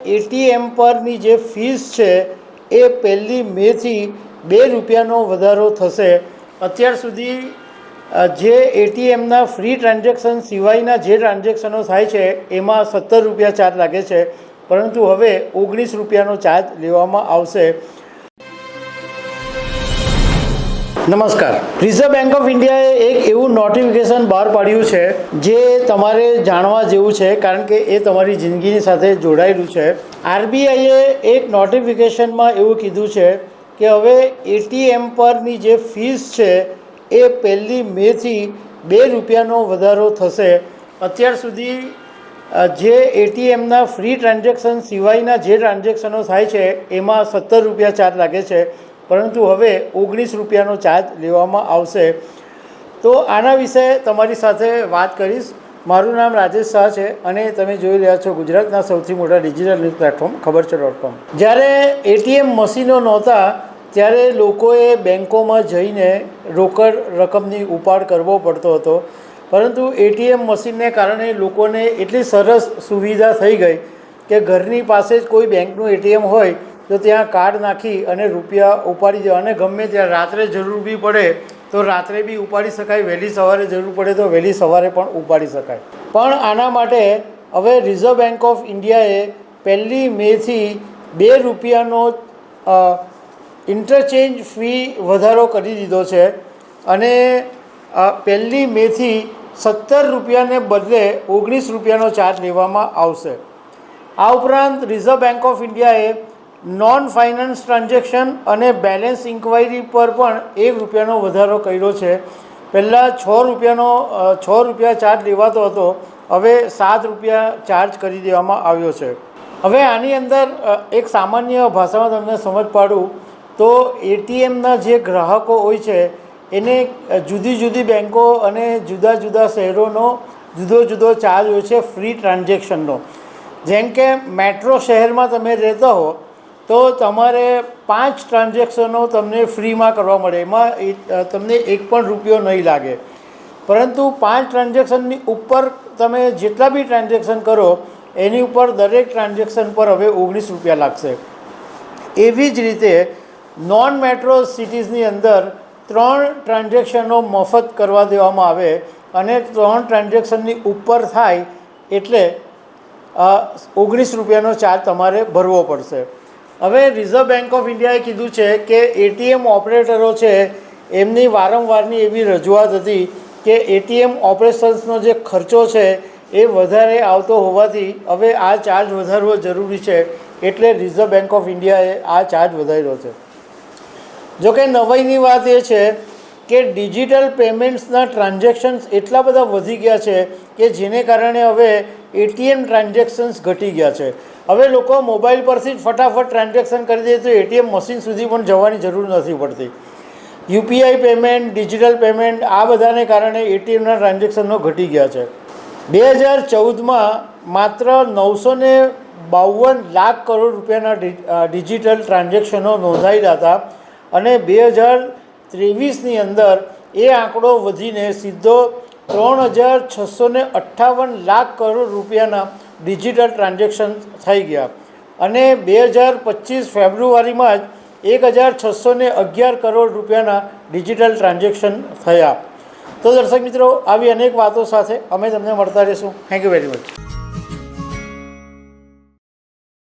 ATM પરની જે fees છે એ 1 મેથી 2 રૂપિયાનો વધારો થશે। અત્યાર સુધી જે એટીએમના ફ્રી ટ્રાન્ઝેક્શન સિવાયના જે ટ્રાન્ઝેક્શનો થાય છે એમાં 17 રૂપિયા ચાર્જ લાગે છે, પરંતુ હવે 19 રૂપિયાનો ચાર્જ લેવામાં આવશે। નમસ્કાર। રિઝર્વ બેંક ઓફ ઇન્ડિયાએ એક એવું નોટિફિકેશન બહાર પાડ્યું છે જે તમારે જાણવા જેવું છે, કારણ કે એ તમારી જિંદગીની સાથે જોડાયેલું છે। આરબીઆઈએ એક નોટિફિકેશનમાં એવું કીધું છે કે હવે એટીએમ પરની જે ફીસ છે એ 1 મેથી 2 રૂપિયાનો વધારો થશે। અત્યાર સુધી જે એટીએમના ફ્રી ટ્રાન્ઝેક્શન સિવાયના જે ટ્રાન્ઝેક્શનો થાય છે એમાં 17 રૂપિયા ચાર્જ લાગે છે, પરંતુ હવે 19 રૂપિયાનો ચાર્જ લેવામાં આવશે। તો આના વિશે તમારી સાથે વાત કરીશ। મારું નામ રાજેશ શાહ છે અને તમે જોઈ રહ્યા છો ગુજરાતના સૌથી મોટા ડિજિટલ ન્યૂઝ પ્લેટફોર્મ ખબરછે.com। જ્યારે એટીએમ મશીનો નહોતા ત્યારે લોકોએ બેન્કોમાં જઈને રોકડ રકમની ઉપાડ કરવો પડતો હતો, પરંતુ એટીએમ મશીનને કારણે લોકોને એટલી સરસ સુવિધા થઈ ગઈ કે ઘરની પાસે જ કોઈ બેંકનું એટીએમ હોય તો ત્યાં કાર્ડ નાખી અને રૂપિયા ઉપાડી દેવા, અને ગમે ત્યાં રાત્રે જરૂર બી પડે તો રાત્રે બી ઉપાડી શકાય, વહેલી સવારે જરૂર પડે તો વહેલી સવારે પણ ઉપાડી શકાય। પણ આના માટે હવે રિઝર્વ બેંક ઓફ ઇન્ડિયાએ 1 મેથી 2 રૂપિયાનો ઇન્ટરચેન્જ ફી વધારો કરી દીધો છે અને 1 મેથી 17 રૂપિયાને બદલે 19 રૂપિયાનો ચાર્જ લેવામાં આવશે। આ ઉપરાંત રિઝર્વ બેંક ઓફ ઇન્ડિયાએ નોન ફાઇનાન્સ ટ્રાન્ઝેક્શન અને બેલેન્સ ઇન્ક્વાયરી પર પણ 1 રૂપિયાનો વધારો કર્યો છે। પહેલાં 6 રૂપિયા ચાર્જ લેવાતો હતો, હવે 7 રૂપિયા ચાર્જ કરી દેવામાં આવ્યો છે। હવે આની અંદર એક સામાન્ય ભાષામાં તમને સમજ પાડું તો એટીએમના જે ગ્રાહકો હોય છે એને જુદી જુદી બેન્કો અને જુદા જુદા શહેરોનો જુદો જુદો ચાર્જ હોય છે ફ્રી ટ્રાન્ઝેક્શનનો। જેમ કે મેટ્રો શહેરમાં તમે રહેતા હો તો તમારે 5 ટ્રાન્ઝેક્શનો તમને ફ્રીમાં કરવા મળે, એમાં તમને 1 પણ રૂપિયો નહીં લાગે। પરંતુ 5 ટ્રાન્ઝેક્શનની ઉપર તમે જેટલા બી ટ્રાન્ઝેક્શન કરો એની ઉપર દરેક ટ્રાન્ઝેક્શન પર હવે 19 રૂપિયા લાગશે। એવી જ રીતે નોન મેટ્રો સિટીઝની અંદર 3 ટ્રાન્ઝેક્શનો મફત કરવા દેવામાં આવે અને 3 ટ્રાન્ઝેક્શનની ઉપર થાય એટલે 19 રૂપિયાનો ચાર્જ તમારે ભરવો પડશે। હવે રિઝર્વ બેંક ઓફ ઇન્ડિયાએ કીધું છે કે એટીએમ ઓપરેટરો છે એમની વારંવારની એવી રજૂઆત હતી કે એટીએમ ઓપરેશન્સનો જે ખર્ચો છે એ વધારે આવતો હોવાથી હવે આ ચાર્જ વધારવો જરૂરી છે, એટલે રિઝર્વ બેંક ઓફ ઇન્ડિયાએ આ ચાર્જ વધાર્યો છે। જોકે નવાઈની વાત એ છે કે ડિજિટલ પેમેન્ટ્સના ટ્રાન્ઝેક્શન્સ એટલા બધા વધી ગયા છે કે જેને કારણે હવે એટીએમ ટ્રાન્ઝેક્શન્સ ઘટી ગયા છે। હવે લોકો મોબાઈલ પરથી જ ફટાફટ ટ્રાન્ઝેક્શન કરી દે તો એટીએમ મશીન સુધી પણ જવાની જરૂર નથી પડતી। યુપીઆઈ પેમેન્ટ, ડિજિટલ પેમેન્ટ આ બધાને કારણે એટીએમના ટ્રાન્ઝેક્શનો ઘટી ગયા છે। 2014માં માત્ર 952 લાખ કરોડ રૂપિયાના ડિજિટલ ટ્રાન્ઝેક્શનો નોંધાયેલા હતા અને 2023ની અંદર એ આંકડો વધીને સીધો 3658 લાખ કરોડ રૂપિયાના ડિજિટલ ટ્રાન્ઝેક્શન થઈ ગયા અને 2025 ફેબ્રુઆરીમાં જ 1611 કરોડ રૂપિયાના ડિજિટલ ટ્રાન્ઝેક્શન થયા। તો દર્શક મિત્રો, આવી અનેક વાતો સાથે અમે તમને મળતા રહીશું। Thank you very much.